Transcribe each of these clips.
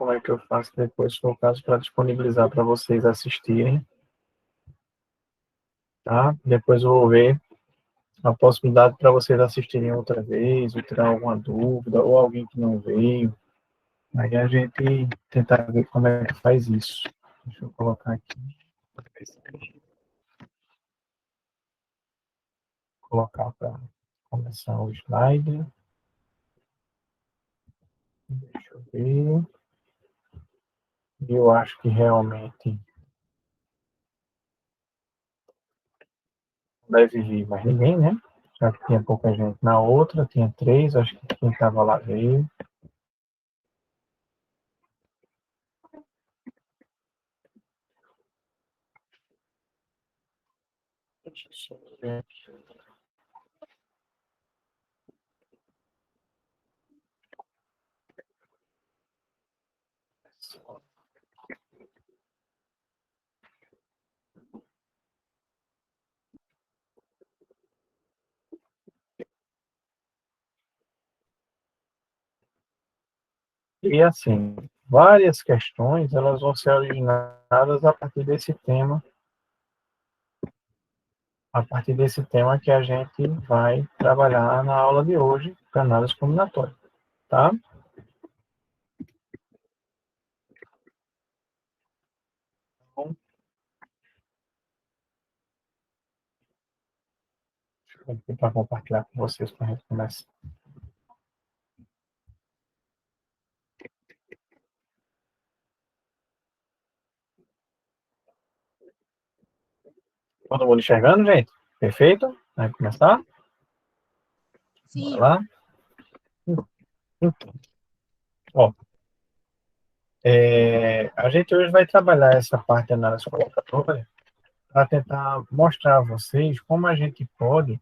como é que eu faço depois, se for o caso, para disponibilizar para vocês assistirem, tá? Depois eu vou ver a possibilidade para vocês assistirem outra vez, ou tirar alguma dúvida, ou alguém que não veio. Aí a gente tentar ver como é que faz isso. Deixa eu colocar aqui. Colocar para começar o slide. Deixa eu ver. Eu acho que realmente não deve vir mais ninguém, né? Já que tinha pouca gente na outra, tinha 3, acho que quem estava lá veio. Deixa eu só ver aqui. E assim, várias questões, elas vão ser originadas a partir desse tema que a gente vai trabalhar na aula de hoje, para análise combinatória, tá? Então, deixa eu tentar compartilhar com vocês para a gente começar. Todo mundo enxergando, gente? Perfeito? Vai começar? Sim. Bora lá? Então, ó, a gente hoje vai trabalhar essa parte de análise combinatória para tentar mostrar a vocês como a gente pode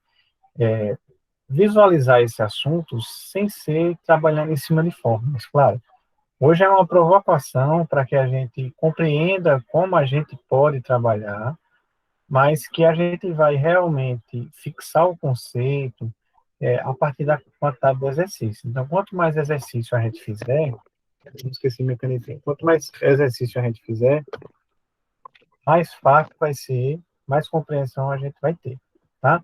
visualizar esse assunto sem ser trabalhando em cima de fórmulas, claro. Hoje é uma provocação para que a gente compreenda como a gente pode trabalhar, mas que a gente vai realmente fixar o conceito a partir da quantidade de exercício. Então, quanto mais exercício a gente fizer, não esqueci minha canetinha, quanto mais exercício a gente fizer, mais fácil vai ser, mais compreensão a gente vai ter, tá?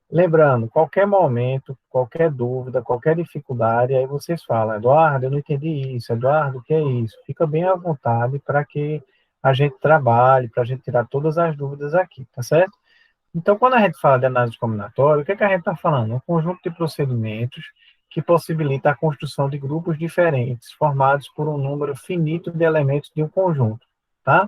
Lembrando, qualquer momento, qualquer dúvida, qualquer dificuldade, aí vocês falam, Eduardo, eu não entendi isso, Eduardo, o que é isso? Fica bem à vontade para que a gente trabalhe, para a gente tirar todas as dúvidas aqui, tá certo? Então, quando a gente fala de análise combinatória, o que é que a gente está falando? Um conjunto de procedimentos que possibilita a construção de grupos diferentes, formados por um número finito de elementos de um conjunto, tá?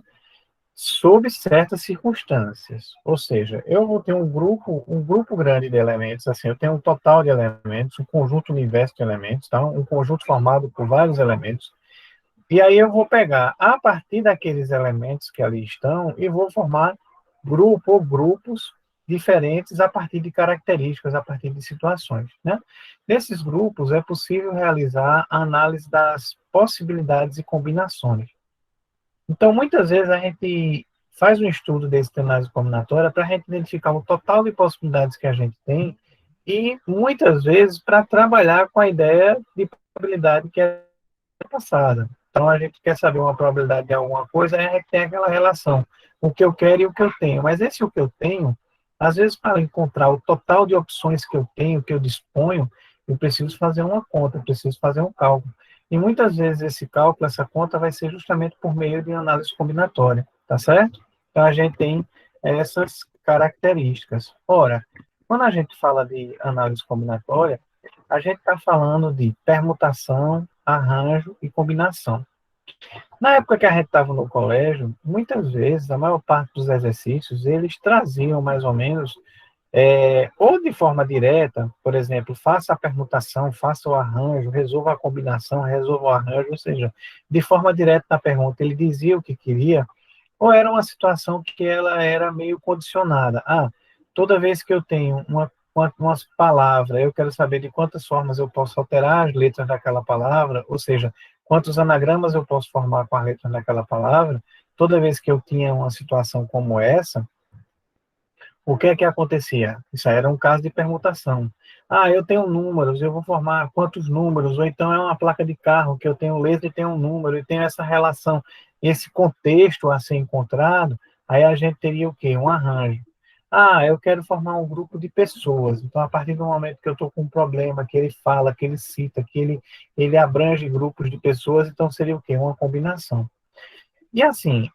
Sob certas circunstâncias. Ou seja, eu vou ter um grupo grande de elementos, assim, eu tenho um total de elementos, um conjunto universo de elementos, tá? Um conjunto formado por vários elementos, e aí eu vou pegar, a partir daqueles elementos que ali estão, e vou formar grupo ou grupos diferentes a partir de características, a partir de situações, né? Nesses grupos é possível realizar a análise das possibilidades e combinações. Então, muitas vezes a gente faz um estudo desse de análise combinatória para a gente identificar o total de possibilidades que a gente tem e, muitas vezes, para trabalhar com a ideia de probabilidade que é passada. Então, a gente quer saber uma probabilidade de alguma coisa, aí a gente tem aquela relação, o que eu quero e o que eu tenho. Mas esse o que eu tenho, às vezes, para encontrar o total de opções que eu tenho, que eu disponho, eu preciso fazer uma conta, eu preciso fazer um cálculo. E muitas vezes esse cálculo, essa conta, vai ser justamente por meio de análise combinatória, tá certo? Então, a gente tem essas características. Ora, quando a gente fala de análise combinatória, a gente está falando de permutação, arranjo e combinação. Na época que a gente estava no colégio, muitas vezes, a maior parte dos exercícios, eles traziam mais ou menos, ou de forma direta, por exemplo, faça a permutação, faça o arranjo, resolva a combinação, resolva o arranjo, ou seja, de forma direta na pergunta, ele dizia o que queria, ou era uma situação que ela era meio condicionada. Ah, toda vez que eu tenho uma palavra, eu quero saber de quantas formas eu posso alterar as letras daquela palavra, ou seja, quantos anagramas eu posso formar com as letras daquela palavra. Toda vez que eu tinha uma situação como essa, O que é que acontecia? Isso aí era um caso de permutação. Ah, eu tenho números, eu vou formar quantos números? Ou então é uma placa de carro que eu tenho letra e tenho um número, e tenho essa relação, esse contexto a ser encontrado, aí a gente teria o quê? Um arranjo. Ah, eu quero formar um grupo de pessoas. Então, a partir do momento que eu estou com um problema, que ele fala, que ele cita, que ele abrange grupos de pessoas, então seria o quê? Uma combinação. E assim,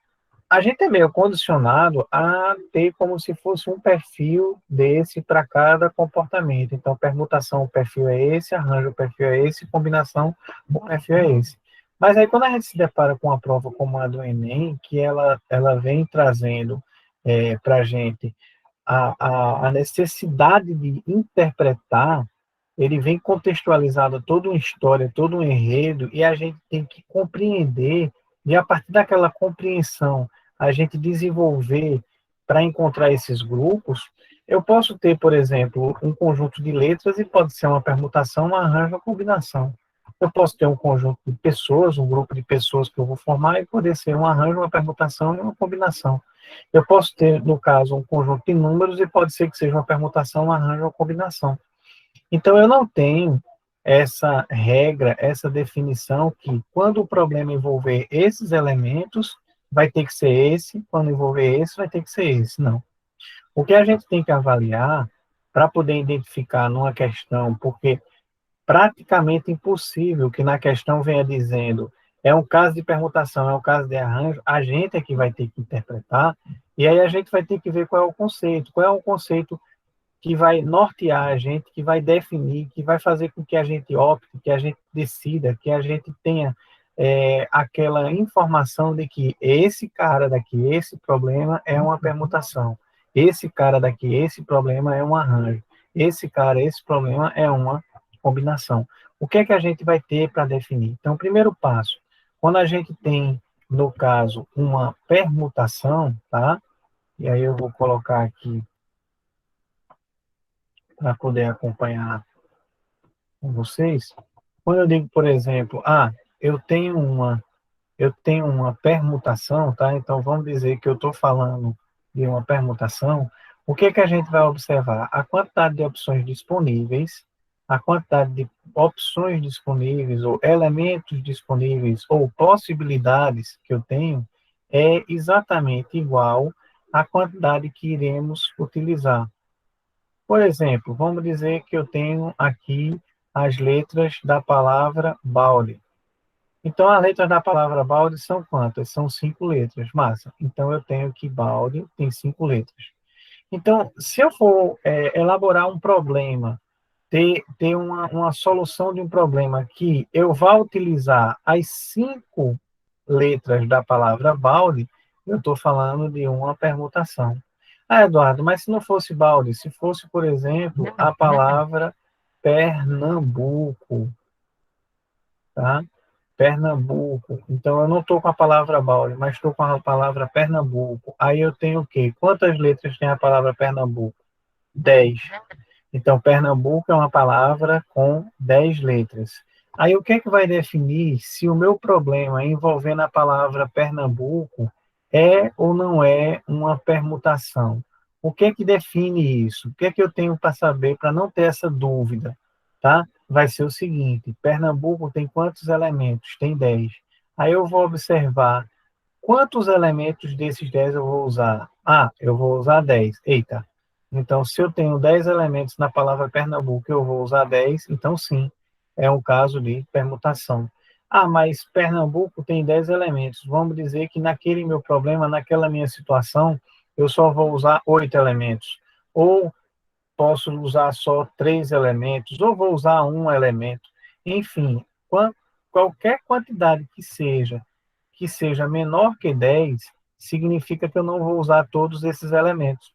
a gente é meio condicionado a ter como se fosse um perfil desse para cada comportamento. Então, permutação, o perfil é esse, arranjo, o perfil é esse, combinação, o perfil é esse. Mas aí, quando a gente se depara com uma prova como a do Enem, que ela vem trazendo para a gente a necessidade de interpretar, ele vem contextualizado toda uma história, todo um enredo, e a gente tem que compreender, e a partir daquela compreensão, a gente desenvolver para encontrar esses grupos. Eu posso ter, por exemplo, um conjunto de letras e pode ser uma permutação, um arranjo, uma combinação. Eu posso ter um conjunto de pessoas, um grupo de pessoas que eu vou formar e poder ser um arranjo, uma permutação e uma combinação. Eu posso ter, no caso, um conjunto de números e pode ser que seja uma permutação, um arranjo ou combinação. Então, eu não tenho essa regra, essa definição que quando o problema envolver esses elementos, vai ter que ser esse, quando envolver esse, vai ter que ser esse. Não. O que a gente tem que avaliar para poder identificar numa questão, porque praticamente impossível que na questão venha dizendo é um caso de permutação, é um caso de arranjo, a gente é que vai ter que interpretar, e aí a gente vai ter que ver qual é o conceito que vai nortear a gente, que vai definir, que vai fazer com que a gente opte, que a gente decida, que a gente tenha aquela informação de que esse cara daqui, esse problema é uma permutação, esse cara daqui, esse problema é um arranjo, esse cara, esse problema é uma combinação. O que é que a gente vai ter para definir? Então, o primeiro passo, quando a gente tem, no caso, uma permutação, tá? E aí eu vou colocar aqui para poder acompanhar com vocês. Quando eu digo, por exemplo, eu tenho uma permutação, tá? Então vamos dizer que eu estou falando de uma permutação. O que que a gente vai observar? A quantidade de opções disponíveis, a quantidade de opções disponíveis ou elementos disponíveis ou possibilidades que eu tenho é exatamente igual à quantidade que iremos utilizar. Por exemplo, vamos dizer que eu tenho aqui as letras da palavra balde. Então, as letras da palavra balde são quantas? São 5 letras. Massa. Então, eu tenho que balde tem 5 letras. Então, se eu for elaborar um problema, ter uma solução de um problema que eu vá utilizar as 5 letras da palavra balde, eu estou falando de uma permutação. Ah, Eduardo, mas se não fosse balde, se fosse, por exemplo, a palavra Pernambuco, tá? Pernambuco. Então, eu não estou com a palavra balde, mas estou com a palavra Pernambuco. Aí eu tenho o quê? Quantas letras tem a palavra Pernambuco? 10. Então, Pernambuco é uma palavra com 10 letras. Aí, o que é que vai definir se o meu problema envolvendo a palavra Pernambuco é ou não é uma permutação? O que é que define isso? O que é que eu tenho para saber para não ter essa dúvida? Tá? Vai ser o seguinte: Pernambuco tem quantos elementos? Tem 10. Aí eu vou observar quantos elementos desses 10 eu vou usar. Ah, eu vou usar 10. Eita, então, se eu tenho 10 elementos na palavra Pernambuco, eu vou usar 10, então sim, é um caso de permutação. Ah, mas Pernambuco tem 10 elementos. Vamos dizer que naquele meu problema, naquela minha situação, eu só vou usar 8 elementos. Ou posso usar só 3 elementos, ou vou usar um elemento. Enfim, qualquer quantidade que seja menor que 10, significa que eu não vou usar todos esses elementos.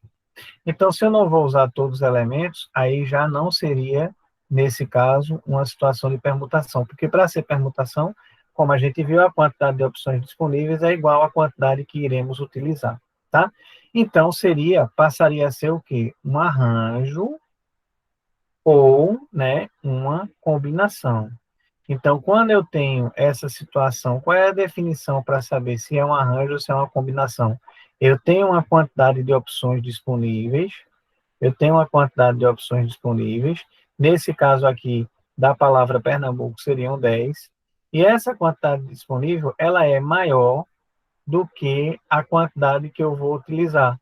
Então, se eu não vou usar todos os elementos, aí já não seria, nesse caso, uma situação de permutação, porque para ser permutação, como a gente viu, a quantidade de opções disponíveis é igual à quantidade que iremos utilizar, tá? Então, passaria a ser o quê? Um arranjo ou, né, uma combinação. Então, quando eu tenho essa situação, qual é a definição para saber se é um arranjo ou se é uma combinação? Eu tenho uma quantidade de opções disponíveis, Nesse caso aqui, da palavra Pernambuco, seriam 10. E essa quantidade disponível, ela é maior do que a quantidade que eu vou utilizar.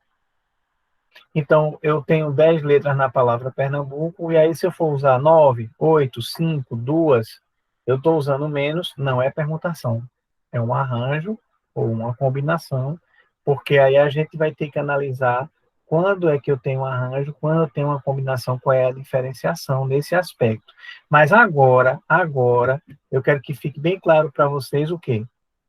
Então, eu tenho 10 letras na palavra Pernambuco, e aí se eu for usar 9, 8, 5, 2, eu estou usando menos, não é permutação. É um arranjo ou uma combinação, porque aí a gente vai ter que analisar quando é que eu tenho um arranjo, quando eu tenho uma combinação, qual é a diferenciação nesse aspecto. Mas agora, eu quero que fique bem claro para vocês o quê?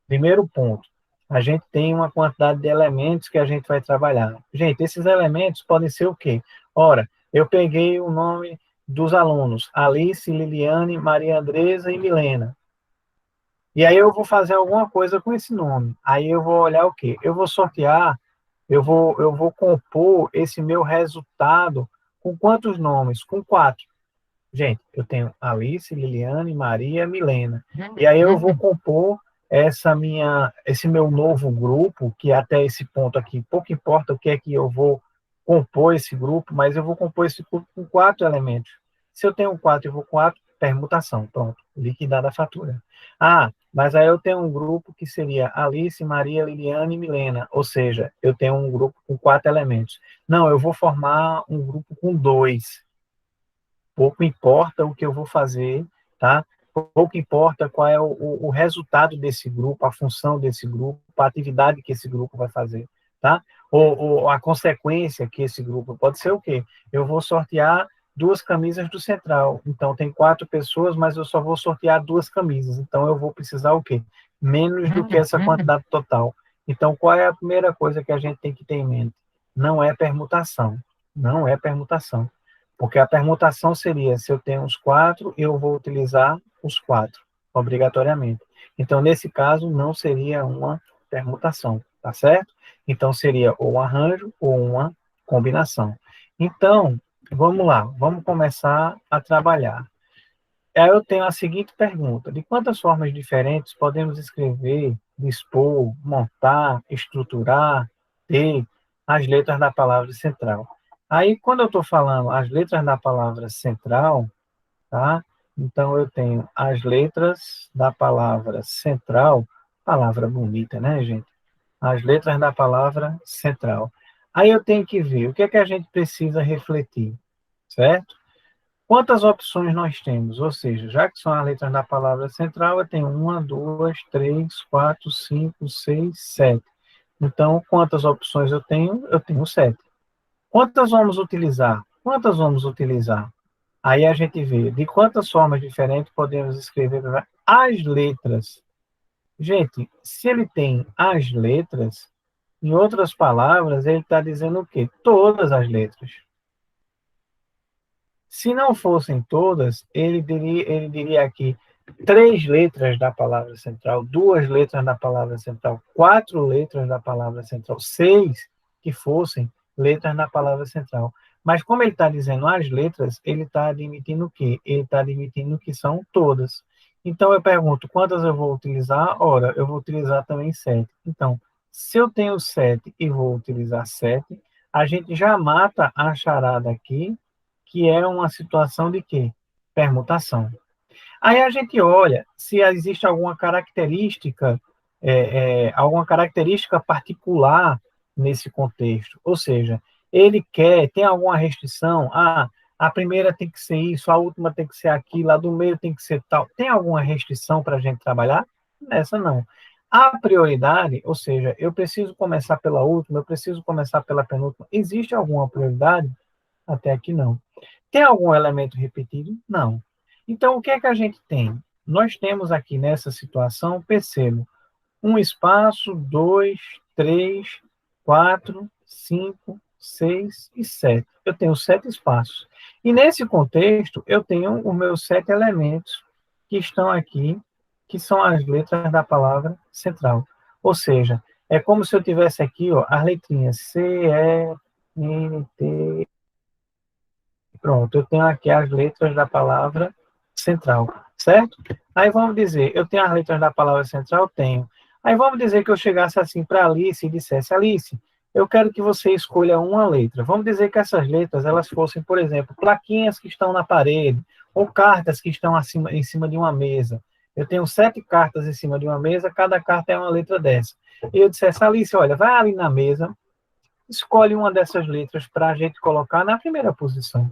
Primeiro ponto, a gente tem uma quantidade de elementos que a gente vai trabalhar. Gente, esses elementos podem ser o quê? Ora, eu peguei o nome dos alunos, Alice, Liliane, Maria Andresa e Milena. E aí eu vou fazer alguma coisa com esse nome. Aí eu vou olhar o quê? Eu vou sortear, eu vou compor esse meu resultado com quantos nomes? Com 4. Gente, eu tenho Alice, Liliane, Maria, Milena. E aí eu vou compor esse meu novo grupo, que até esse ponto aqui, pouco importa o que é que eu vou compor esse grupo, mas eu vou compor esse grupo com 4 elementos. Se eu tenho 4, eu vou com 4, permutação, pronto, liquidada a fatura. Ah, mas aí eu tenho um grupo que seria Alice, Maria, Liliane e Milena, ou seja, eu tenho um grupo com 4 elementos. Não, eu vou formar um grupo com 2. Pouco importa o que eu vou fazer, tá? Pouco importa qual é o resultado desse grupo, a função desse grupo, a atividade que esse grupo vai fazer, tá? Ou a consequência que esse grupo pode ser o quê? Eu vou sortear 2 camisas do Central. Então, tem 4 pessoas, mas eu só vou sortear 2 camisas. Então, eu vou precisar o quê? Menos do que essa quantidade total. Então, qual é a primeira coisa que a gente tem que ter em mente? Não é permutação. Não é permutação. Porque a permutação seria, se eu tenho os 4, eu vou utilizar os 4, obrigatoriamente. Então, nesse caso, não seria uma permutação, tá certo? Então, seria ou um arranjo ou uma combinação. Então, vamos lá, vamos começar a trabalhar. Aí eu tenho a seguinte pergunta: de quantas formas diferentes podemos escrever, dispor, montar, estruturar, ter as letras da palavra central? Aí, quando eu estou falando as letras da palavra central, tá? Então, eu tenho as letras da palavra central, palavra bonita, né, gente? As letras da palavra central. Aí eu tenho que ver o que é que a gente precisa refletir, certo? Quantas opções nós temos? Ou seja, já que são as letras da palavra central, eu tenho 1, 2, 3, 4, 5, 6, 7. Então, quantas opções eu tenho? Eu tenho 7. Quantas vamos utilizar? Quantas vamos utilizar? Aí a gente vê de quantas formas diferentes podemos escrever as letras. Gente, se ele tem as letras, em outras palavras, ele está dizendo o quê? Todas as letras. Se não fossem todas, ele diria aqui 3 letras da palavra central, 2 letras da palavra central, 4 letras da palavra central, 6 que fossem letras da palavra central. Mas como ele está dizendo as letras, ele está admitindo o quê? Ele está admitindo que são todas. Então eu pergunto, quantas eu vou utilizar? Ora, eu vou utilizar também 7. Então, se eu tenho 7 e vou utilizar 7, a gente já mata a charada aqui, que é uma situação de quê? Permutação. Aí a gente olha se existe alguma característica particular nesse contexto. Ou seja, tem alguma restrição? Ah, a primeira tem que ser isso, a última tem que ser aquilo, a do meio tem que ser tal. Tem alguma restrição para a gente trabalhar? Nessa não. A prioridade, ou seja, eu preciso começar pela última, eu preciso começar pela penúltima. Existe alguma prioridade? Até aqui não. Tem algum elemento repetido? Não. Então, o que é que a gente tem? Nós temos aqui nessa situação, percebo, um espaço, 2, 3, 4, 5, 6 e 7. Eu tenho 7 espaços. E nesse contexto, eu tenho os meus 7 elementos que estão aqui, que são as letras da palavra central. Ou seja, é como se eu tivesse aqui, ó, as letrinhas C, E, N, T. Pronto, eu tenho aqui as letras da palavra central, certo? Aí vamos dizer, eu tenho as letras da palavra central? Tenho. Aí vamos dizer que eu chegasse assim para Alice e dissesse, Alice, eu quero que você escolha uma letra. Vamos dizer que essas letras, elas fossem, por exemplo, plaquinhas que estão na parede, ou cartas que estão em cima de uma mesa. Eu tenho 7 cartas em cima de uma mesa, cada carta é uma letra dessa. E eu dissesse, Alice, olha, vai ali na mesa, escolhe uma dessas letras para a gente colocar na primeira posição.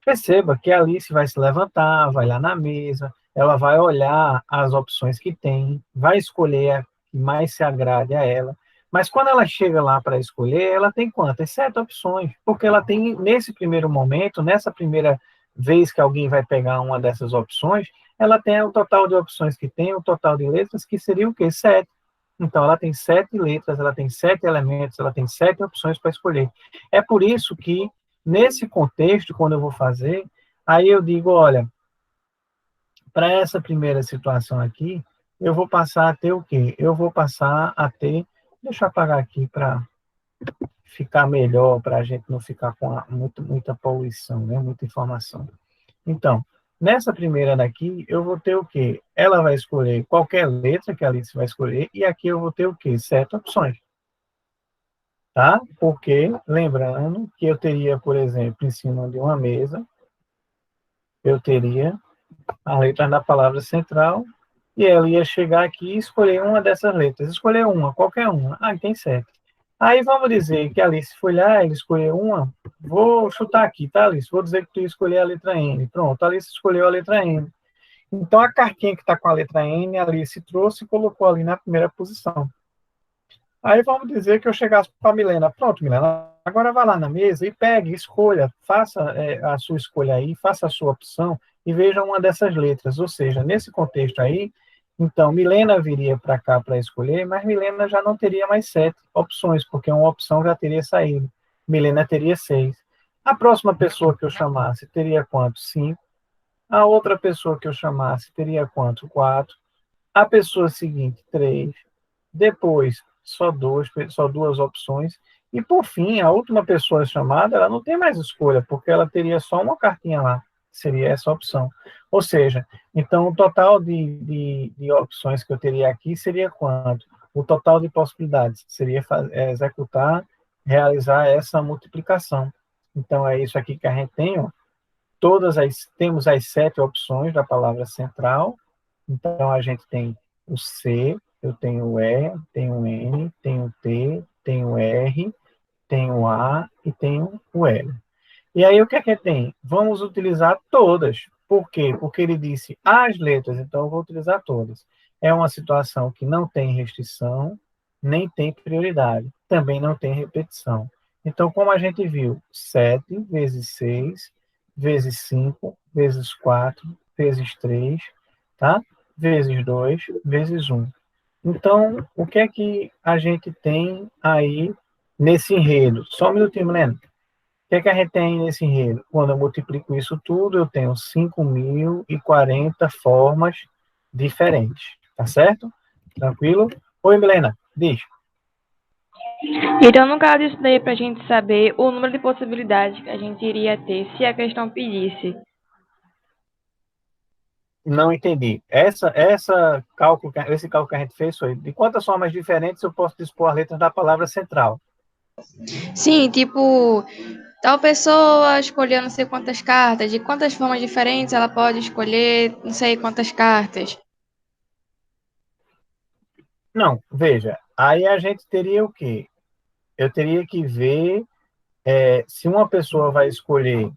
Perceba que a Alice vai se levantar, vai lá na mesa, ela vai olhar as opções que tem, vai escolher a que mais se agrade a ela. Mas quando ela chega lá para escolher, ela tem quantas? 7 opções, porque ela tem, nesse primeiro momento, nessa primeira vez que alguém vai pegar uma dessas opções, ela tem o total de opções que tem, o total de letras, que seria o quê? 7. Então, ela tem 7 letras, ela tem 7 elementos, ela tem 7 opções para escolher. É por isso que, nesse contexto, quando eu vou fazer, aí eu digo, olha, para essa primeira situação aqui, eu vou passar a ter o quê? Eu vou passar a ter, deixa eu apagar aqui para ficar melhor, para a gente não ficar com muita poluição, né? Muita informação. Então, nessa primeira daqui, eu vou ter o quê? Ela vai escolher qualquer letra que a Alice vai escolher, e aqui eu vou ter o quê? 7 opções, tá? Porque, lembrando que eu teria, por exemplo, em cima de uma mesa, eu teria a letra da palavra central, e ela ia chegar aqui e escolher uma dessas letras. Escolher uma, qualquer uma. Ah, tem 7. Aí vamos dizer que a Alice foi lá, ele escolheu uma. Vou chutar aqui, tá, Alice? Vou dizer que tu ia escolher a letra N. Pronto, a Alice escolheu a letra N. Então, a cartinha que está com a letra N, a Alice trouxe e colocou ali na primeira posição. Aí vamos dizer que eu chegasse para a Milena. Pronto, Milena, agora vá lá na mesa e pegue, escolha, faça a sua escolha aí, faça a sua opção e veja uma dessas letras. Ou seja, nesse contexto aí, então, Milena viria para cá para escolher, mas Milena já não teria mais 7 opções, porque uma opção já teria saído. Milena teria 6. A próxima pessoa que eu chamasse teria quanto? 5. A outra pessoa que eu chamasse teria quanto? 4. A pessoa seguinte, 3. Depois, só duas opções. E, por fim, a última pessoa chamada, ela não tem mais escolha, porque ela teria só uma cartinha lá. Seria essa opção. Ou seja, então, o total de opções que eu teria aqui seria quanto? O total de possibilidades seria executar, realizar essa multiplicação. Então, é isso aqui que a gente tem, ó. Temos as 7 opções da palavra central. Então, a gente tem o C, eu tenho o E, tenho o N, tenho o T, tenho o R, tenho o A e tenho o L. E aí, o que é que tem? Vamos utilizar todas. Por quê? Porque ele disse as letras, então eu vou utilizar todas. É uma situação que não tem restrição, nem tem prioridade. Também não tem repetição. Então, como a gente viu, 7 vezes 6, vezes 5, vezes 4, vezes 3, tá? Vezes 2, vezes 1. Então, o que é que a gente tem aí nesse enredo? Só um minutinho, Milena. O que é que a gente tem nesse enredo? Quando eu multiplico isso tudo, eu tenho 5.040 formas diferentes. Tá certo? Tranquilo? Oi, Milena, diz. Então, no caso disso daí, para a gente saber o número de possibilidades que a gente iria ter se a questão pedisse. Não entendi. Esse cálculo que a gente fez foi de quantas formas diferentes eu posso dispor as letras da palavra central. Sim, tipo, tal pessoa escolheu não sei quantas cartas, de quantas formas diferentes ela pode escolher não sei quantas cartas. Não, veja, aí a gente teria o quê? Eu teria que ver se uma pessoa vai escolher,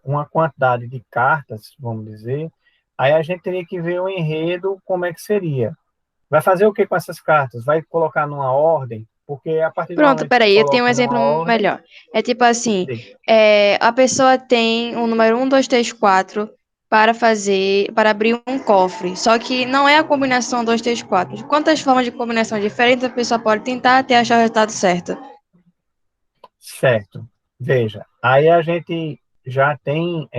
uma quantidade de cartas, vamos dizer, aí a gente teria que ver o enredo, como é que seria. Vai fazer o que com essas cartas? Vai colocar numa ordem? Porque a partir do Pronto, momento que peraí, eu tenho um coloca numa exemplo ordem, melhor. É tipo assim, a pessoa tem o número 1, 2, 3, 4 para abrir um cofre. Só que não é a combinação 2, 3, 4. Quantas formas de combinação diferentes a pessoa pode tentar até achar o resultado certo? certo. Veja, aí a gente já tem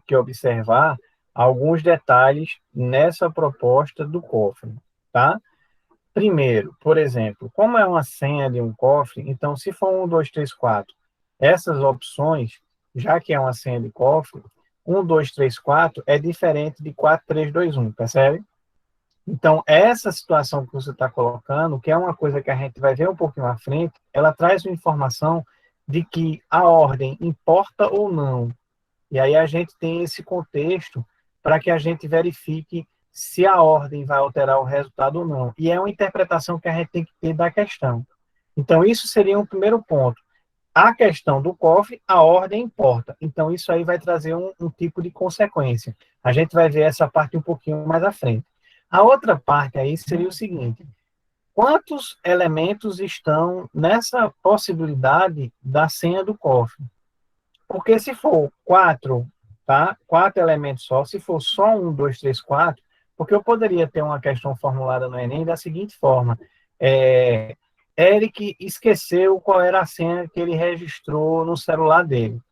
que observar alguns detalhes nessa proposta do cofre, tá? Primeiro, por exemplo, como é uma senha de um cofre, então se for 1, 2, 3, 4, essas opções, já que é uma senha de cofre, 1, 2, 3, 4 é diferente de 4, 3, 2, 1, percebe? Então, essa situação que você está colocando, que é uma coisa que a gente vai ver um pouquinho à frente, ela traz uma informação de que a ordem importa ou não. E aí a gente tem esse contexto para que a gente verifique se a ordem vai alterar o resultado ou não. E é uma interpretação que a gente tem que ter da questão. Então, isso seria um primeiro ponto. A questão do cofre, a ordem importa. Então, isso aí vai trazer um tipo de consequência. A gente vai ver essa parte um pouquinho mais à frente. A outra parte aí seria o seguinte: quantos elementos estão nessa possibilidade da senha do cofre? Porque se for quatro, tá? Quatro elementos só, se for só um, dois, três, quatro, porque eu poderia ter uma questão formulada no Enem da seguinte forma: é, Eric esqueceu qual era a senha que ele registrou no celular dele.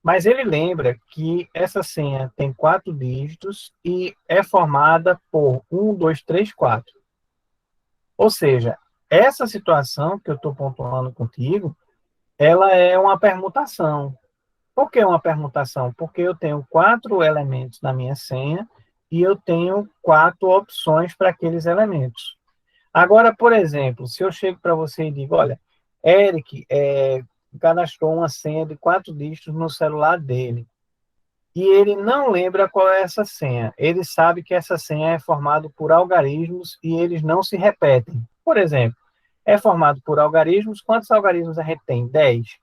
Mas ele lembra que essa senha tem 4 dígitos e é formada por um, dois, três, quatro. Ou seja, essa situação que eu estou pontuando contigo, ela é uma permutação. Por que uma permutação? Porque eu tenho 4 elementos na minha senha e eu tenho 4 opções para aqueles elementos. Agora, por exemplo, se eu chego para você e digo, olha, Eric cadastrou uma senha de 4 dígitos no celular dele e ele não lembra qual é essa senha. Ele sabe que essa senha é formada por algarismos e eles não se repetem. Por exemplo, é formado por algarismos. Quantos algarismos a gente tem? 10.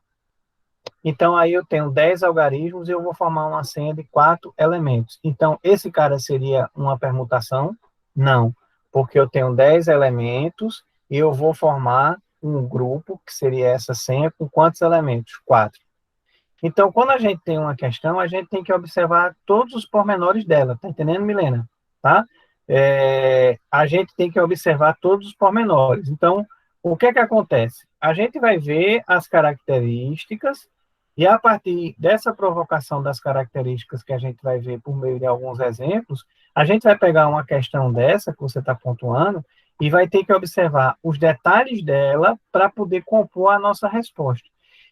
Então, aí eu tenho 10 algarismos e eu vou formar uma senha de 4 elementos. Então, esse cara seria uma permutação? Não, porque eu tenho 10 elementos e eu vou formar um grupo, que seria essa senha, com quantos elementos? 4. Então, quando a gente tem uma questão, a gente tem que observar todos os pormenores dela. Tá entendendo, Milena? Tá? A gente tem que observar todos os pormenores. Então, o que é que acontece? A gente vai ver as características e a partir dessa provocação das características que a gente vai ver por meio de alguns exemplos, a gente vai pegar uma questão dessa que você está pontuando e vai ter que observar os detalhes dela para poder compor a nossa resposta.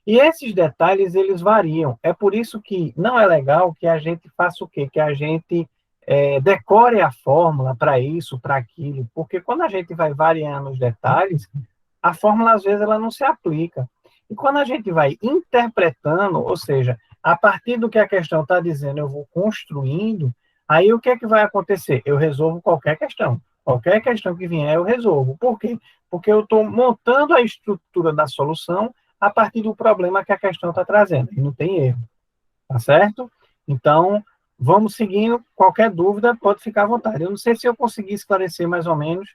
E esses detalhes, eles variam. É por isso que não é legal que a gente faça o quê? Que a gente decore a fórmula para isso, para aquilo, porque quando a gente vai variando os detalhes, a fórmula, às vezes, ela não se aplica. E quando a gente vai interpretando, ou seja, a partir do que a questão está dizendo, eu vou construindo, aí o que é que vai acontecer? Eu resolvo qualquer questão. Qualquer questão que vier, eu resolvo. Por quê? Porque eu estou montando a estrutura da solução a partir do problema que a questão está trazendo. E não tem erro. Tá certo? Então, vamos seguindo. Qualquer dúvida, pode ficar à vontade. Eu não sei se eu consegui esclarecer mais ou menos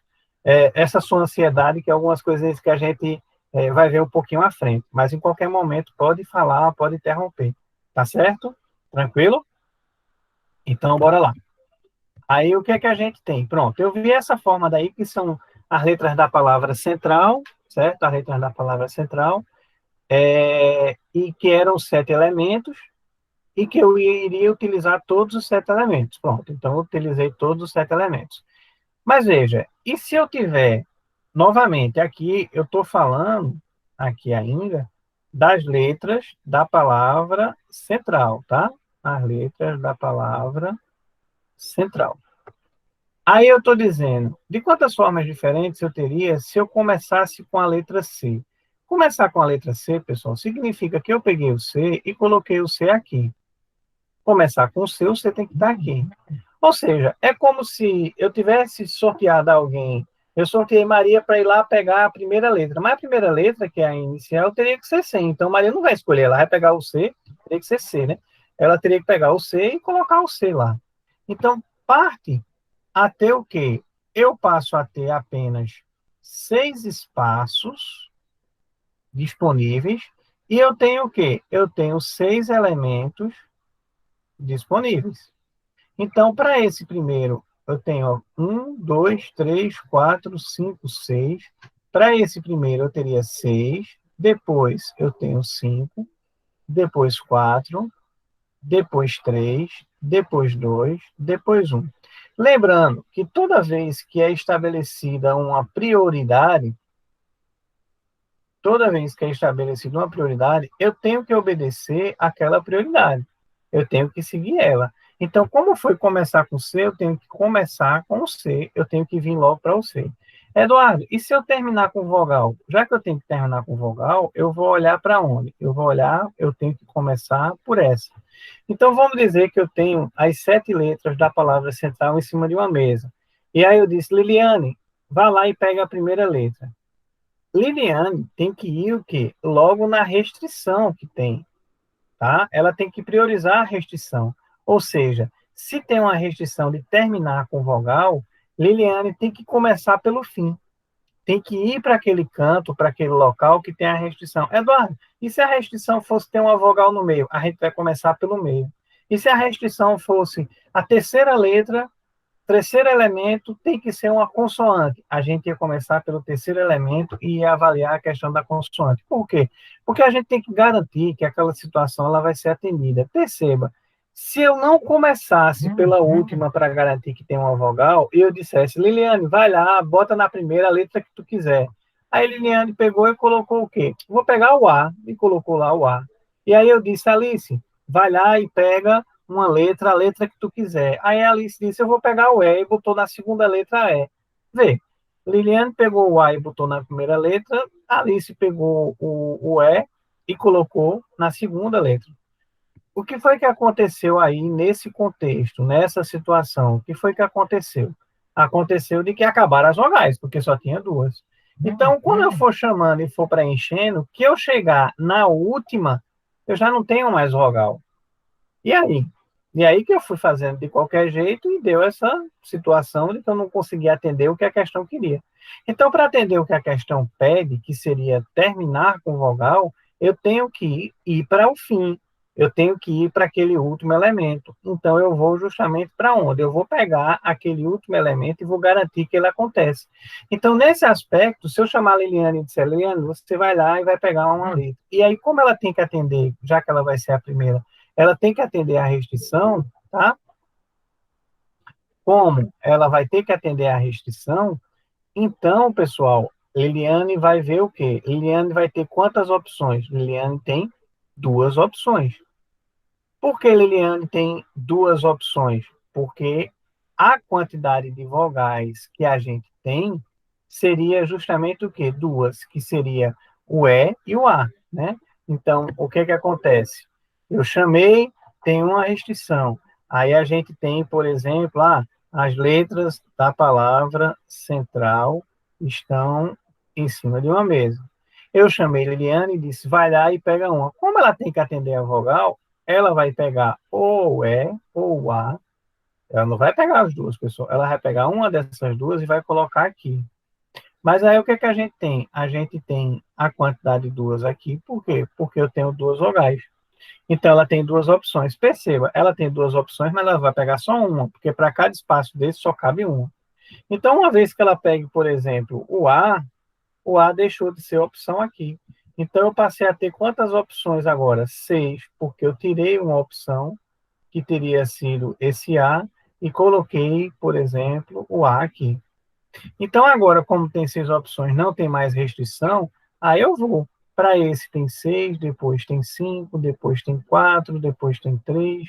essa sua ansiedade, que é algumas coisas que a gente vai ver um pouquinho à frente. Mas em qualquer momento pode falar, pode interromper. Tá certo? Tranquilo? Então, bora lá. Aí, o que é que a gente tem? Pronto, eu vi essa forma daí, que são as letras da palavra central, certo? As letras da palavra central, e que eram 7 elementos, e que eu iria utilizar todos os 7 elementos. Pronto, então eu utilizei todos os 7 elementos. Mas veja, e se eu tiver, novamente, aqui eu estou falando, aqui ainda, das letras da palavra central, tá? As letras da palavra central. Aí eu estou dizendo, de quantas formas diferentes eu teria se eu começasse com a letra C? Começar com a letra C, pessoal, significa que eu peguei o C e coloquei o C aqui. Começar com o C, você tem que estar aqui. Ou seja, é como se eu tivesse sorteado alguém. Eu sorteei Maria para ir lá pegar a primeira letra. Mas a primeira letra, que é a inicial, teria que ser C. Então, Maria não vai escolher, ela vai pegar o C, teria que ser C, né? Ela teria que pegar o C e colocar o C lá. Então, parte até o quê? Eu passo a ter apenas 6 espaços disponíveis e eu tenho o quê? Eu tenho 6 elementos disponíveis. Então, para esse primeiro, eu tenho 1, 2, 3, 4, 5, 6. Para esse primeiro, eu teria 6. Depois, eu tenho 5. Depois, 4. Depois, 3. Depois, 2. Depois, 1. Lembrando que toda vez que é estabelecida uma prioridade, eu tenho que obedecer aquela prioridade. Eu tenho que seguir ela. Então, como foi começar com C, eu tenho que começar com o C, eu tenho que vir logo para o C. Eduardo, e se eu terminar com vogal? Já que eu tenho que terminar com vogal, eu vou olhar para onde? Eu vou olhar, eu tenho que começar por essa. Então, vamos dizer que eu tenho as 7 letras da palavra central em cima de uma mesa. E aí eu disse, Liliane, vá lá e pega a primeira letra. Liliane tem que ir o quê? Logo na restrição que tem, tá? Ela tem que priorizar a restrição. Ou seja, se tem uma restrição de terminar com vogal, Liliane tem que começar pelo fim. Tem que ir para aquele canto, para aquele local que tem a restrição. Eduardo, e se a restrição fosse ter uma vogal no meio? A gente vai começar pelo meio. E se a restrição fosse a terceira letra, terceiro elemento tem que ser uma consoante. A gente ia começar pelo terceiro elemento e ia avaliar a questão da consoante. Por quê? Porque a gente tem que garantir que aquela situação ela vai ser atendida. Perceba, se eu não começasse pela última para garantir que tem uma vogal, e eu dissesse, Liliane, vai lá, bota na primeira a letra que tu quiser. Aí Liliane pegou e colocou o quê? Vou pegar o A, e colocou lá o A. E aí eu disse, Alice, vai lá e pega uma letra, a letra que tu quiser. Aí a Alice disse, eu vou pegar o E e botou na segunda letra E. Vê, Liliane pegou o A e botou na primeira letra, a Alice pegou o E e colocou na segunda letra. O que foi que aconteceu aí nesse contexto, nessa situação? O que foi que aconteceu? Aconteceu de que acabaram as vogais, porque só tinha duas. Então, quando eu for chamando e for preenchendo, que eu chegar na última, eu já não tenho mais vogal. E aí? E aí que eu fui fazendo de qualquer jeito e deu essa situação de que eu não conseguia atender o que a questão queria. Então, para atender o que a questão pede, que seria terminar com vogal, eu tenho que ir para o fim. Eu tenho que ir para aquele último elemento. Então, eu vou justamente para onde? Eu vou pegar aquele último elemento e vou garantir que ele acontece. Então, nesse aspecto, se eu chamar a Liliane e disser, Liliane, você vai lá e vai pegar uma letra. E aí, como ela tem que atender, já que ela vai ser a primeira, ela tem que atender a restrição, tá? Como ela vai ter que atender a restrição, então, pessoal, Liliane vai ver o quê? Liliane vai ter quantas opções? Liliane tem duas opções. Por que Liliane tem duas opções? Porque a quantidade de vogais que a gente tem seria justamente o quê? Duas, que seria o E e o A, né? Então, o que que acontece? Eu chamei, tem uma restrição. Aí a gente tem, por exemplo, as letras da palavra central estão em cima de uma mesa. Eu chamei Liliane e disse, vai lá e pega uma. Como ela tem que atender a vogal, ela vai pegar ou o E ou o A. Ela não vai pegar as duas, pessoal. Ela vai pegar uma dessas duas e vai colocar aqui. Mas aí o que que a gente tem? A gente tem a quantidade de duas aqui. Por quê? Porque eu tenho duas vogais. Então ela tem duas opções. Perceba, ela tem duas opções, mas ela vai pegar só uma, porque para cada espaço desse só cabe uma. Então, uma vez que ela pegue, por exemplo, o A deixou de ser opção aqui. Então, eu passei a ter quantas opções agora? 6, porque eu tirei uma opção, que teria sido esse A, e coloquei, por exemplo, o A aqui. Então, agora, como tem 6 opções, não tem mais restrição, aí eu vou. Para esse tem 6, depois tem 5, depois tem 4, depois tem 3,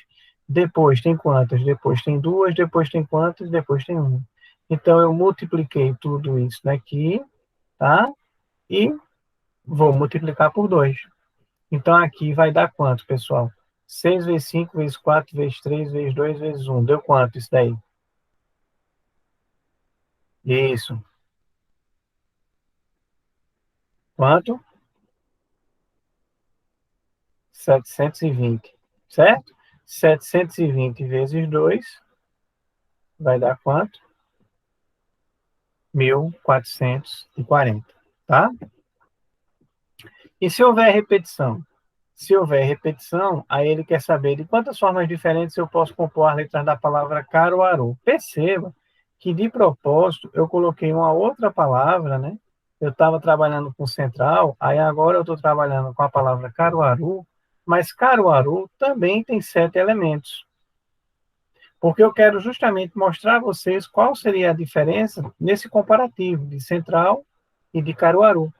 depois tem quantas? Depois tem 2, depois tem quantas? Depois tem 1. Então, eu multipliquei tudo isso daqui, tá? E vou multiplicar por 2. Então, aqui vai dar quanto, pessoal? 6 vezes 5 vezes 4 vezes 3 vezes 2 vezes 1. Deu quanto isso daí? Isso. Quanto? 720. Certo? 720 vezes 2 vai dar quanto? 1440. Tá? E se houver repetição? Se houver repetição, aí ele quer saber de quantas formas diferentes eu posso compor as letras da palavra Caruaru. Perceba que, de propósito, eu coloquei uma outra palavra, né? Eu estava trabalhando com central, aí agora eu estou trabalhando com a palavra Caruaru, mas Caruaru também tem 7 elementos. Porque eu quero justamente mostrar a vocês qual seria a diferença nesse comparativo de central e de Caruaru.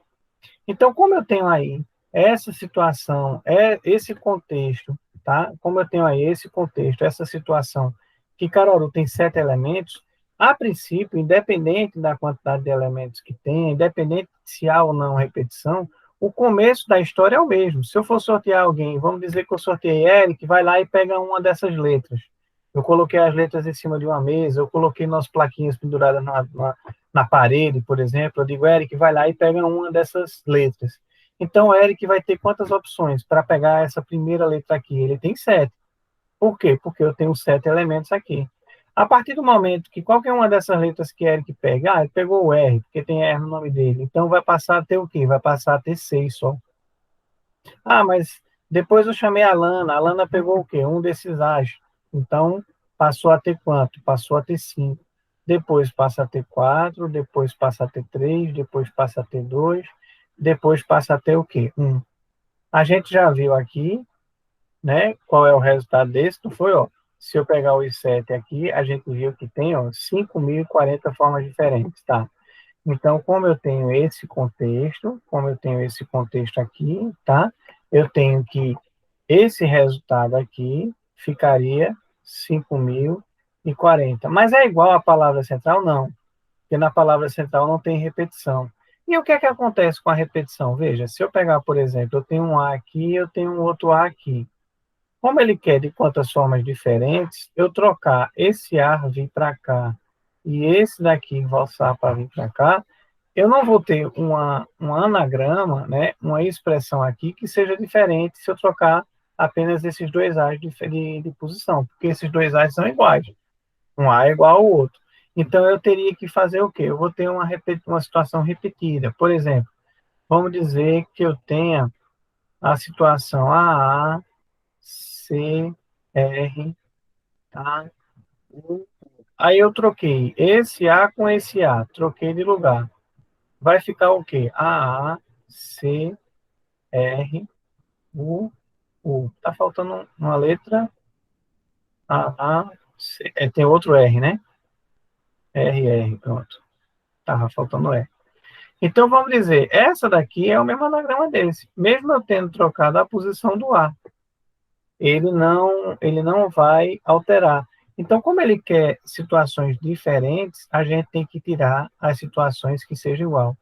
Então, como eu tenho aí essa situação, esse contexto, tá? Como eu tenho aí esse contexto, essa situação, que Caruaru tem 7 elementos, a princípio, independente da quantidade de elementos que tem, independente se há ou não repetição, o começo da história é o mesmo. Se eu for sortear alguém, vamos dizer que eu sorteei Eric, vai lá e pega uma dessas letras. Eu coloquei as letras em cima de uma mesa, eu coloquei nossas plaquinhas penduradas na parede, por exemplo. Eu digo, Eric, vai lá e pega uma dessas letras. Então, o Eric vai ter quantas opções para pegar essa primeira letra aqui? Ele tem 7. Por quê? Porque eu tenho 7 elementos aqui. A partir do momento que qualquer uma dessas letras que Eric pega, ele pegou o R, porque tem R no nome dele. Então, vai passar a ter o quê? Vai passar a ter 6 só. Mas depois eu chamei a Lana. A Lana pegou o quê? Um desses As. Então, passou a ter quanto? Passou a ter 5. Depois passa a ter 4, depois passa a ter 3, depois passa a ter 2, depois passa a ter o quê? 1. A gente já viu aqui, né, qual é o resultado desse, não foi, ó? Se eu pegar o i7 aqui, a gente viu que tem, ó, 5.040 formas diferentes, tá? Então, como eu tenho esse contexto aqui, tá? Eu tenho que esse resultado aqui ficaria 5.040. Mas é igual à palavra central? Não, porque na palavra central não tem repetição. E o que é que acontece com a repetição? Veja, se eu pegar, por exemplo, eu tenho um A aqui, eu tenho um outro A aqui. Como ele quer de quantas formas diferentes, eu trocar esse A vir para cá e esse daqui voltar para vir para cá, eu não vou ter um anagrama, né, uma expressão aqui que seja diferente se eu trocar apenas esses dois A's de posição, porque esses dois A's são iguais. Um A é igual ao outro. Então, eu teria que fazer o quê? Eu vou ter uma situação repetida. Por exemplo, vamos dizer que eu tenha a situação AA, C, R, A, U. Aí eu troquei esse A com esse A, troquei de lugar. Vai ficar o quê? A, C, R, U, U. Tá faltando uma letra. A, C. Tem outro R, né? R, R, pronto. Tava faltando R. Então, vamos dizer, essa daqui é o mesmo anagrama desse. Mesmo eu tendo trocado a posição do A, ele não vai alterar. Então, como ele quer situações diferentes, a gente tem que tirar as situações que sejam igual.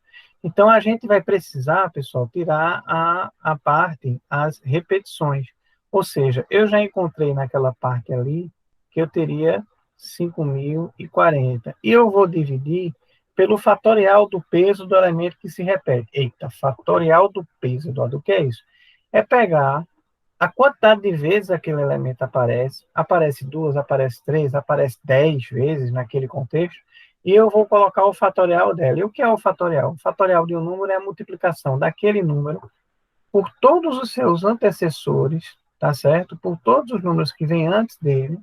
Então, a gente vai precisar, pessoal, tirar a parte, as repetições. Ou seja, eu já encontrei naquela parte ali que eu teria 5.040. E eu vou dividir pelo fatorial do peso do elemento que se repete. Eita, fatorial do peso do que é isso? É pegar a quantidade de vezes aquele elemento aparece 2, aparece 3, aparece 10 vezes naquele contexto, e eu vou colocar o fatorial dela. E o que é o fatorial? O fatorial de um número é a multiplicação daquele número por todos os seus antecessores, tá certo? Por todos os números que vêm antes dele,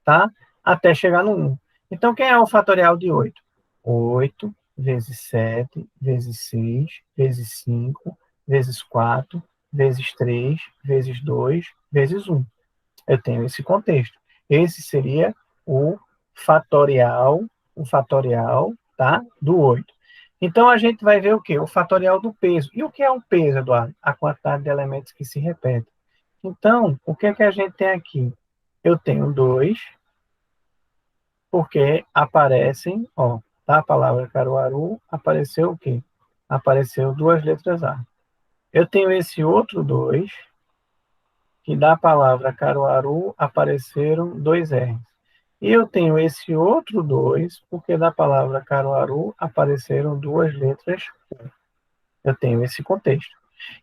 tá? Até chegar no 1. Então, quem é o fatorial de 8? 8 vezes 7, vezes 6, vezes 5, vezes 4, vezes 3, vezes 2, vezes 1. Eu tenho esse contexto. Esse seria o fatorial, tá? Do 8. Então, a gente vai ver o quê? O fatorial do peso. E o que é o peso, Eduardo? A quantidade de elementos que se repetem. Então, o que é que a gente tem aqui? Eu tenho 2, porque aparecem, ó, da palavra Caruaru, apareceu o quê? Apareceu duas letras A. Eu tenho esse outro 2, que da palavra Caruaru apareceram dois R. E eu tenho esse outro 2, porque da palavra Caruaru apareceram duas letras U. Eu tenho esse contexto.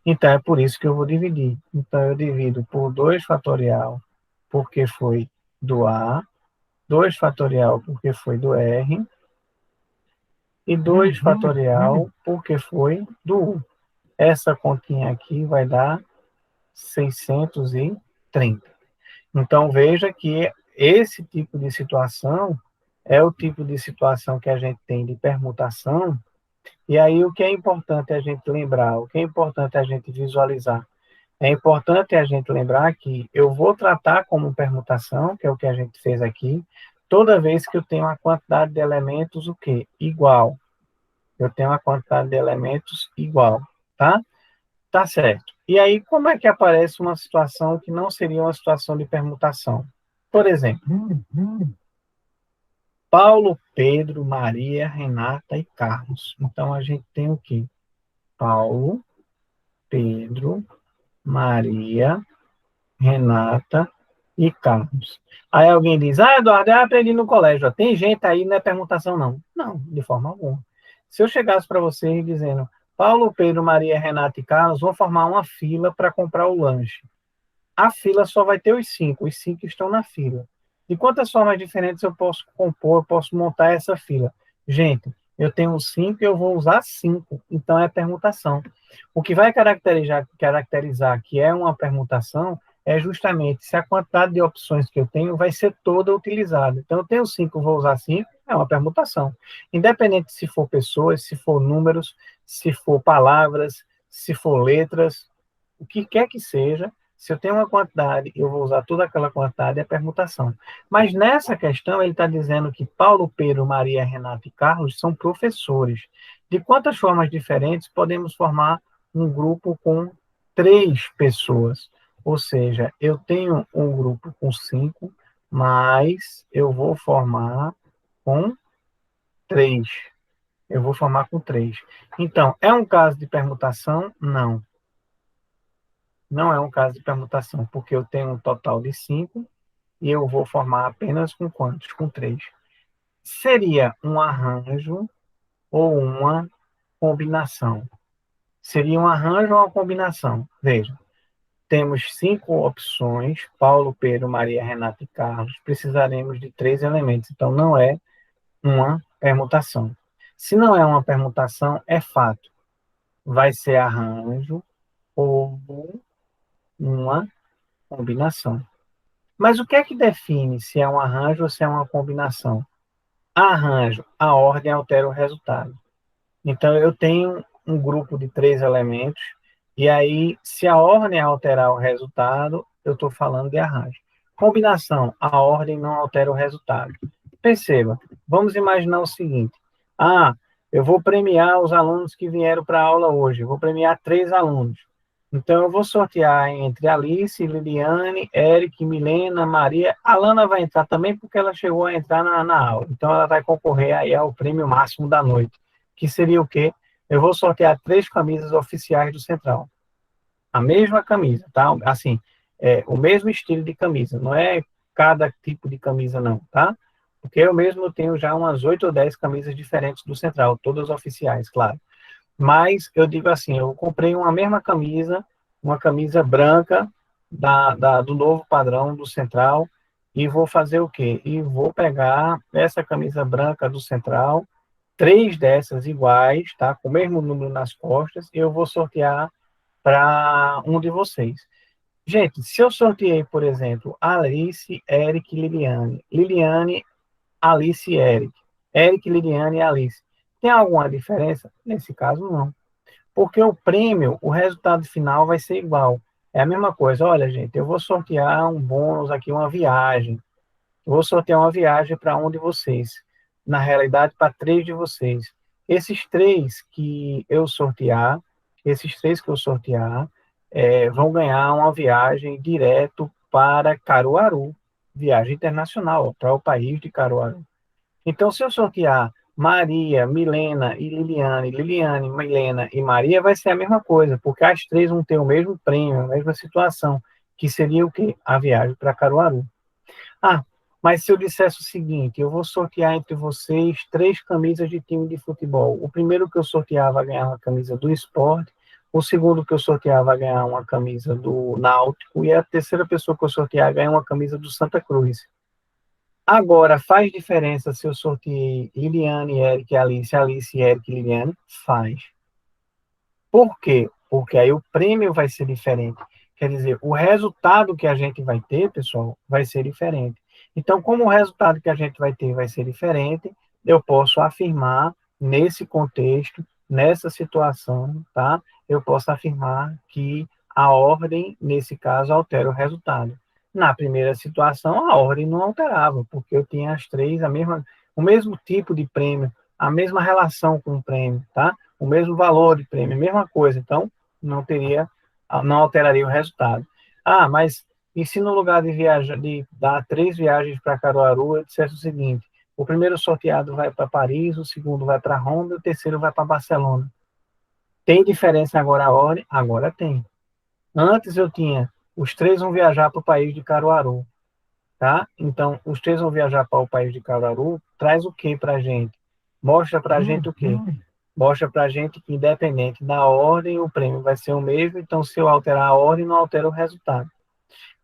Então, é por isso que eu vou dividir. Então, eu divido por 2 fatorial, porque foi do A, 2 fatorial, porque foi do R, e 2 fatorial, porque foi do U. Essa continha aqui vai dar 630. Então, veja que esse tipo de situação é o tipo de situação que a gente tem de permutação. E aí, o que é importante a gente lembrar, o que é importante a gente visualizar? É importante a gente lembrar que eu vou tratar como permutação, que é o que a gente fez aqui, toda vez que eu tenho uma quantidade de elementos, o quê? Igual. Eu tenho uma quantidade de elementos igual, tá? Tá certo. E aí, como é que aparece uma situação que não seria uma situação de permutação? Por exemplo, Paulo, Pedro, Maria, Renata e Carlos. Então, a gente tem o quê? Paulo, Pedro, Maria, Renata e Carlos. Aí alguém diz, Eduardo, eu aprendi no colégio. Ó, tem gente aí, não é permutação, não. Não, de forma alguma. Se eu chegasse para você dizendo, Paulo, Pedro, Maria, Renata e Carlos vão formar uma fila para comprar o lanche. A fila só vai ter os cinco estão na fila. De quantas formas diferentes eu posso compor, eu posso montar essa fila? Gente, eu tenho cinco e eu vou usar cinco, então é permutação. O que vai caracterizar que é uma permutação é justamente se a quantidade de opções que eu tenho vai ser toda utilizada. Então, eu tenho cinco, vou usar cinco, é uma permutação. Independente se for pessoas, se for números, se for palavras, se for letras, o que quer que seja, se eu tenho uma quantidade, eu vou usar toda aquela quantidade, é permutação. Mas nessa questão, ele está dizendo que Paulo, Pedro, Maria, Renato e Carlos são professores. De quantas formas diferentes podemos formar um grupo com três pessoas? Ou seja, eu tenho um grupo com cinco, mas eu vou formar com três. Eu vou formar com três. Então, é um caso de permutação? Não. Não é um caso de permutação, porque eu tenho um total de 5 e eu vou formar apenas com quantos? Com 3. Seria um arranjo ou uma combinação? Seria um arranjo ou uma combinação? Veja, temos 5 opções, Paulo, Pedro, Maria, Renata e Carlos. Precisaremos de 3 elementos, então não é uma permutação. Se não é uma permutação, é fato. Vai ser arranjo ou uma combinação. Mas o que é que define se é um arranjo ou se é uma combinação? Arranjo, a ordem altera o resultado. Então, eu tenho um grupo de 3 elementos, e aí, se a ordem alterar o resultado, eu estou falando de arranjo. Combinação, a ordem não altera o resultado. Perceba, vamos imaginar o seguinte: eu vou premiar os alunos que vieram para a aula hoje, eu vou premiar 3 alunos. Então, eu vou sortear entre Alice, Liliane, Eric, Milena, Maria. A Lana vai entrar também porque ela chegou a entrar na aula. Então, ela vai concorrer aí ao prêmio máximo da noite, que seria o quê? Eu vou sortear 3 camisas oficiais do Central. A mesma camisa, tá? Assim, o mesmo estilo de camisa. Não é cada tipo de camisa, não, tá? Porque eu mesmo tenho já umas 8 ou 10 camisas diferentes do Central, todas oficiais, claro. Mas eu digo assim, eu comprei uma camisa branca do novo padrão do Central, e vou fazer o quê? E vou pegar essa camisa branca do Central, 3 dessas iguais, tá? Com o mesmo número nas costas, e eu vou sortear para um de vocês. Gente, se eu sorteei, por exemplo, Alice, Eric e Liliane. Liliane, Alice e Eric. Eric, Liliane e Alice. Tem alguma diferença? Nesse caso, não. Porque o prêmio, o resultado final vai ser igual. É a mesma coisa. Olha, gente, eu vou sortear um bônus aqui, uma viagem. Eu vou sortear uma viagem para um de vocês. Na realidade, para 3 de vocês. Esses 3 que eu sortear, vão ganhar uma viagem direto para Caruaru. Viagem internacional, para o país de Caruaru. Então, se eu sortear Maria, Milena e Liliane, Liliane, Milena e Maria, vai ser a mesma coisa, porque as 3 vão ter o mesmo prêmio, a mesma situação, que seria o quê? A viagem para Caruaru. Mas se eu dissesse o seguinte, eu vou sortear entre vocês 3 camisas de time de futebol. O primeiro que eu sortear vai ganhar uma camisa do Sport, o segundo que eu sortear vai ganhar uma camisa do Náutico, e a terceira pessoa que eu sortear ganha uma camisa do Santa Cruz. Agora, faz diferença se eu sorteei Liliane, Eric, Alice, Eric, Liliane? Faz. Por quê? Porque aí o prêmio vai ser diferente. Quer dizer, o resultado que a gente vai ter, pessoal, vai ser diferente. Então, como o resultado que a gente vai ter vai ser diferente, eu posso afirmar, nesse contexto, nessa situação, tá? Eu posso afirmar que a ordem, nesse caso, altera o resultado. Na primeira situação, a ordem não alterava, porque eu tinha as 3, o mesmo tipo de prêmio, a mesma relação com o prêmio, tá? O mesmo valor de prêmio, a mesma coisa. Então, não teria não alteraria o resultado. Ah, mas e se no lugar de viajar, de dar 3 viagens para Caruaru, eu dissesse o seguinte: o primeiro sorteado vai para Paris, o segundo vai para Roma, e o terceiro vai para Barcelona. Tem diferença agora a ordem? Agora tem. Antes eu tinha, os três vão viajar para o país de Caruaru, tá? Então, os três vão viajar para o país de Caruaru, traz o que para a gente? Mostra para a gente o quê? Mostra para a gente que, independente da ordem, o prêmio vai ser o mesmo, então, se eu alterar a ordem, não altera o resultado.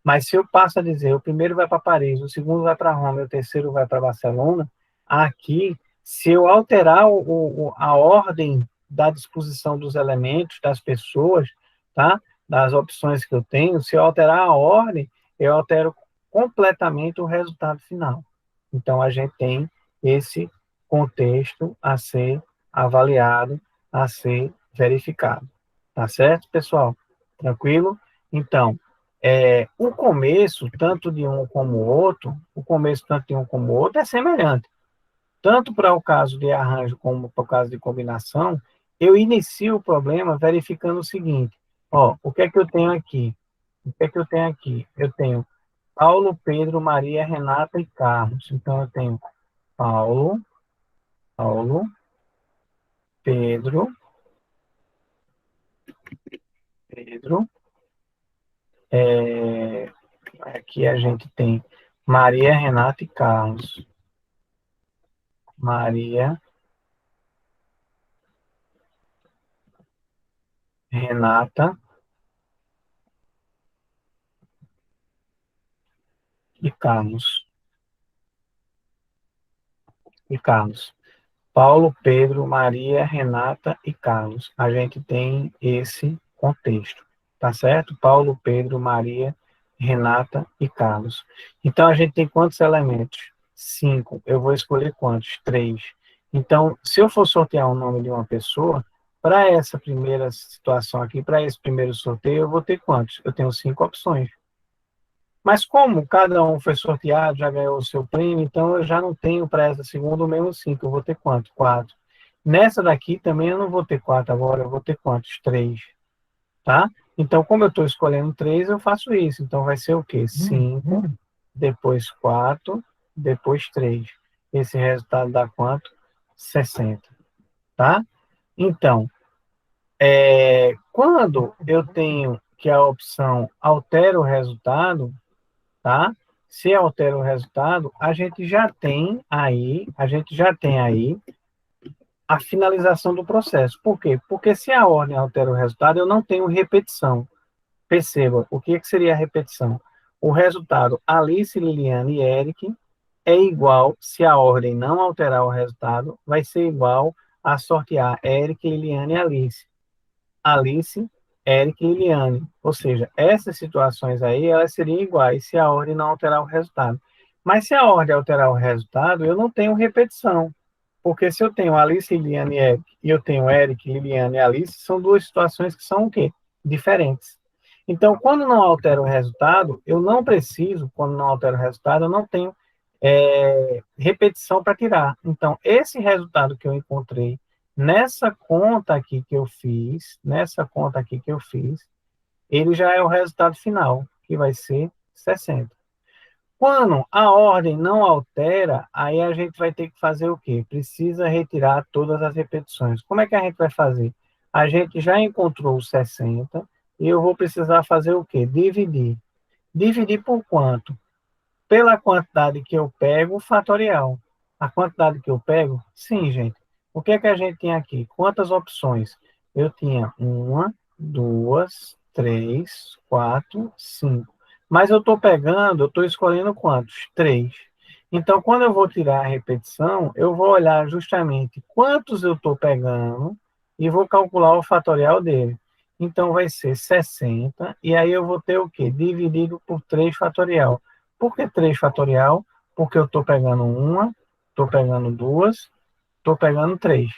Mas se eu passo a dizer, o primeiro vai para Paris, o segundo vai para Roma e o terceiro vai para Barcelona, aqui, se eu alterar a ordem da disposição dos elementos, das pessoas, tá? Das opções que eu tenho, se eu alterar a ordem, eu altero completamente o resultado final. Então, a gente tem esse contexto a ser avaliado, a ser verificado. Tá certo, pessoal? Tranquilo? Então, o começo, tanto de um como o outro, o começo tanto de um como o outro é semelhante. Tanto para o caso de arranjo como para o caso de combinação, eu inicio o problema verificando o seguinte: ó, o que é que eu tenho aqui? O que é que eu tenho aqui? Eu tenho Paulo, Pedro, Maria, Renata e Carlos. Então, eu tenho Paulo, Pedro, Pedro. Aqui a gente tem Maria, Renata e Carlos. Maria, Renata e Carlos. E Carlos. Paulo, Pedro, Maria, Renata e Carlos. A gente tem esse contexto, tá certo? Paulo, Pedro, Maria, Renata e Carlos. Então, a gente tem quantos elementos? 5. Eu vou escolher quantos? 3. Então, se eu for sortear o nome de uma pessoa, para essa primeira situação aqui, para esse primeiro sorteio, eu vou ter quantos? Eu tenho 5 opções. Mas como cada um foi sorteado, já ganhou o seu prêmio, então eu já não tenho para essa segunda o mesmo 5. Eu vou ter quanto? 4. Nessa daqui também eu não vou ter 4 agora, eu vou ter quantos? 3. Tá? Então, como eu estou escolhendo 3, eu faço isso. Então, vai ser o quê? 5, depois 4, depois 3. Esse resultado dá quanto? 60. Tá? Então, quando eu tenho que a opção altera o resultado, tá? Se altera o resultado, a gente já tem aí a finalização do processo. Por quê? Porque se a ordem altera o resultado, eu não tenho repetição. Perceba, o que seria a repetição? O resultado Alice, Liliane e Eric é igual, se a ordem não alterar o resultado, vai ser igual a sortear Eric, Liliane e Alice. Alice, Eric e Liliane. Ou seja, essas situações aí, elas seriam iguais se a ordem não alterar o resultado. Mas se a ordem alterar o resultado, eu não tenho repetição. Porque se eu tenho Alice, Liliane e Eric, e eu tenho Eric, Liliane e Alice, são duas situações que são o quê? Diferentes. Então, quando não altera o resultado, eu não preciso, quando não altera o resultado, eu não tenho repetição para tirar. Então, esse resultado que eu encontrei nessa conta aqui que eu fiz, ele já é o resultado final, que vai ser 60. Quando a ordem não altera, aí a gente vai ter que fazer o quê? Precisa retirar todas as repetições. Como é que a gente vai fazer? A gente já encontrou os 60 e eu vou precisar fazer o quê? Dividir. Dividir por quanto? Pela quantidade que eu pego, fatorial. A quantidade que eu pego? Sim, gente. O que é que a gente tem aqui? Quantas opções? Eu tinha 1, 2, 3, 4, 5. Mas eu estou escolhendo quantos? 3. Então, quando eu vou tirar a repetição, eu vou olhar justamente quantos eu estou pegando e vou calcular o fatorial dele. Então, vai ser 60, e aí eu vou ter o quê? Dividido por 3 fatorial. Por que 3 fatorial? Porque eu estou pegando 1, estou pegando 2, estou pegando 3.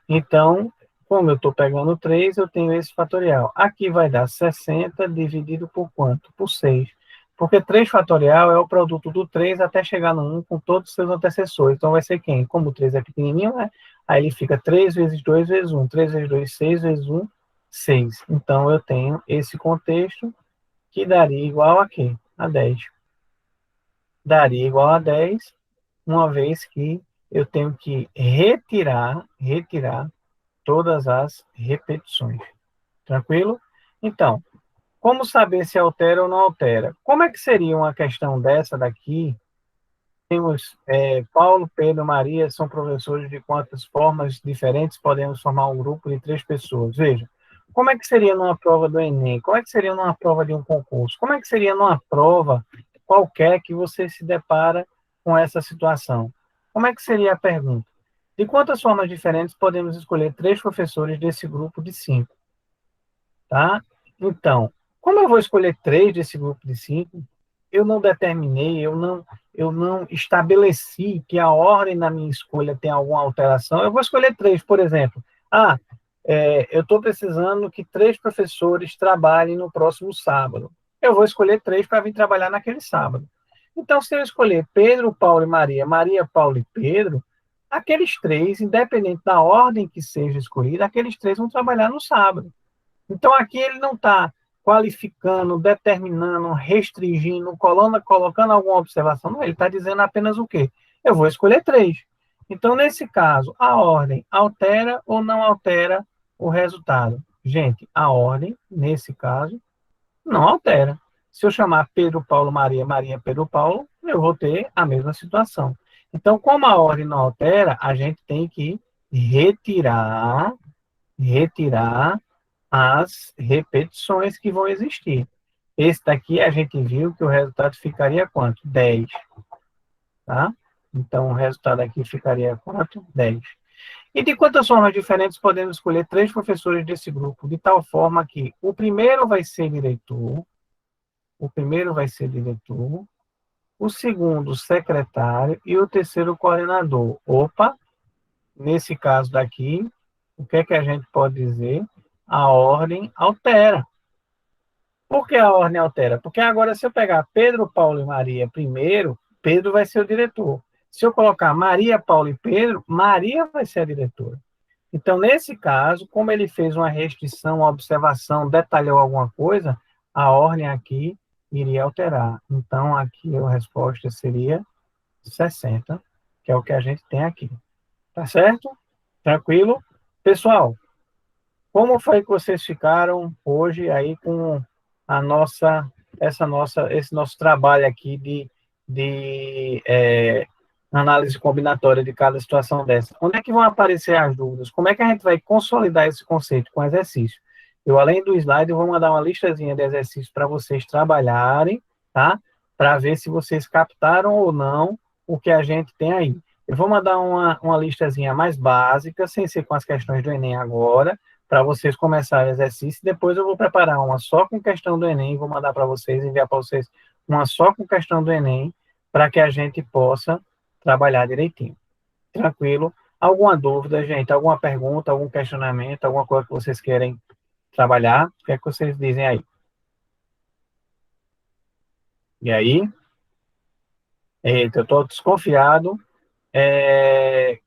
Então, como eu estou pegando 3, eu tenho esse fatorial. Aqui vai dar 60 dividido por quanto? Por 6. Porque 3 fatorial é o produto do 3 até chegar no 1 com todos os seus antecessores. Então, vai ser quem? Como o 3 é pequenininho, né? Aí ele fica 3 vezes 2 vezes 1. 3 vezes 2, 6 vezes 1, 6. Então, eu tenho esse contexto que daria igual a quê? A 10. Daria igual a 10, uma vez que eu tenho que retirar todas as repetições. Tranquilo? Então, como saber se altera ou não altera? Como é que seria uma questão dessa daqui? Temos Paulo, Pedro, Maria, são professores de quantas formas diferentes podemos formar um grupo de 3 pessoas. Veja, como é que seria numa prova do Enem? Como é que seria numa prova de um concurso? Como é que seria numa prova qualquer que você se depara com essa situação? Como é que seria a pergunta? De quantas formas diferentes podemos escolher 3 professores desse grupo de 5? Tá? Então, como eu vou escolher 3 desse grupo de 5, eu não determinei, eu não estabeleci que a ordem da minha escolha tem alguma alteração. Eu vou escolher 3, por exemplo. Eu estou precisando que 3 professores trabalhem no próximo sábado. Eu vou escolher 3 para vir trabalhar naquele sábado. Então, se eu escolher Pedro, Paulo e Maria, Maria, Paulo e Pedro, aqueles 3, independente da ordem que seja escolhida, aqueles 3 vão trabalhar no sábado. Então, aqui ele não está qualificando, determinando, restringindo, colocando alguma observação. Não, ele está dizendo apenas o quê? Eu vou escolher 3. Então, nesse caso, a ordem altera ou não altera o resultado? Gente, a ordem, nesse caso, não altera. Se eu chamar Pedro, Paulo, Maria, Maria, Pedro, Paulo, eu vou ter a mesma situação. Então, como a ordem não altera, a gente tem que retirar as repetições que vão existir. Esse daqui a gente viu que o resultado ficaria quanto? 10. Tá? Então, o resultado aqui ficaria quanto? 10. E de quantas formas diferentes podemos escolher 3 professores desse grupo, de tal forma que o primeiro vai ser diretor, o segundo secretário e o terceiro coordenador. Opa, nesse caso daqui, o que é que a gente pode dizer? A ordem altera. Por que a ordem altera? Porque agora, se eu pegar Pedro, Paulo e Maria primeiro, Pedro vai ser o diretor. Se eu colocar Maria, Paulo e Pedro, Maria vai ser a diretora. Então, nesse caso, como ele fez uma restrição, uma observação, detalhou alguma coisa, a ordem aqui iria alterar. Então, aqui a resposta seria 60, que é o que a gente tem aqui. Tá certo? Tranquilo? Pessoal, como foi que vocês ficaram hoje aí com esse nosso trabalho aqui de análise combinatória de cada situação dessa? Onde é que vão aparecer as dúvidas? Como é que a gente vai consolidar esse conceito com exercício? Eu, além do slide, eu vou mandar uma listazinha de exercícios para vocês trabalharem, tá? Para ver se vocês captaram ou não o que a gente tem aí. Eu vou mandar uma listazinha mais básica, sem ser com as questões do Enem agora, para vocês começarem o exercício. Depois eu vou preparar uma só com questão do Enem, vou mandar para vocês, enviar para vocês uma só com questão do Enem, para que a gente possa trabalhar direitinho. Tranquilo? Alguma dúvida, gente? Alguma pergunta, algum questionamento, alguma coisa que vocês querem trabalhar? O que é que vocês dizem aí? E aí? Eita, eu estou desconfiado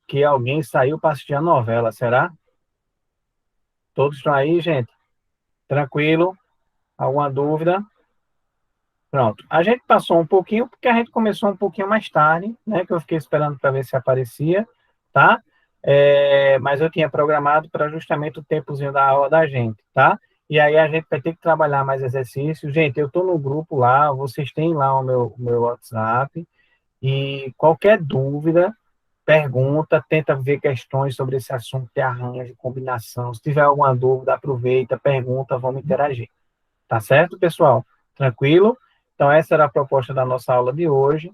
que alguém saiu para assistir a novela, será? Todos estão aí, gente? Tranquilo? Alguma dúvida? Pronto. A gente passou um pouquinho, porque a gente começou um pouquinho mais tarde, né? Que eu fiquei esperando para ver se aparecia, tá? Mas eu tinha programado para justamente o tempozinho da aula da gente, tá? E aí a gente vai ter que trabalhar mais exercícios. Gente, eu estou no grupo lá, vocês têm lá o meu WhatsApp, e qualquer dúvida, pergunta, tenta ver questões sobre esse assunto de arranjo, combinação. Se tiver alguma dúvida, aproveita, pergunta, vamos interagir. Tá certo, pessoal? Tranquilo? Então, essa era a proposta da nossa aula de hoje.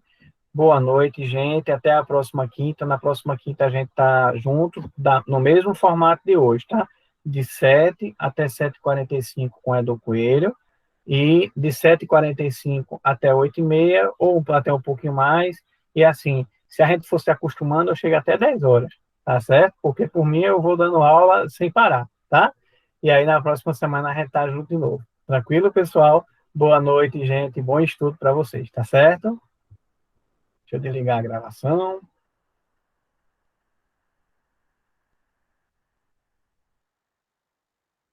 Boa noite, gente. Até a próxima quinta. Na próxima quinta a gente tá junto, no mesmo formato de hoje, tá? De 7 até 7h45 com Edu Coelho. E de 7h45 até 8h30, ou até um pouquinho mais. E assim, se a gente fosse acostumando, eu chego até 10 horas, tá certo? Porque por mim eu vou dando aula sem parar, tá? E aí na próxima semana a gente tá junto de novo. Tranquilo, pessoal? Boa noite, gente. Bom estudo para vocês, tá certo? Deixa eu desligar a gravação.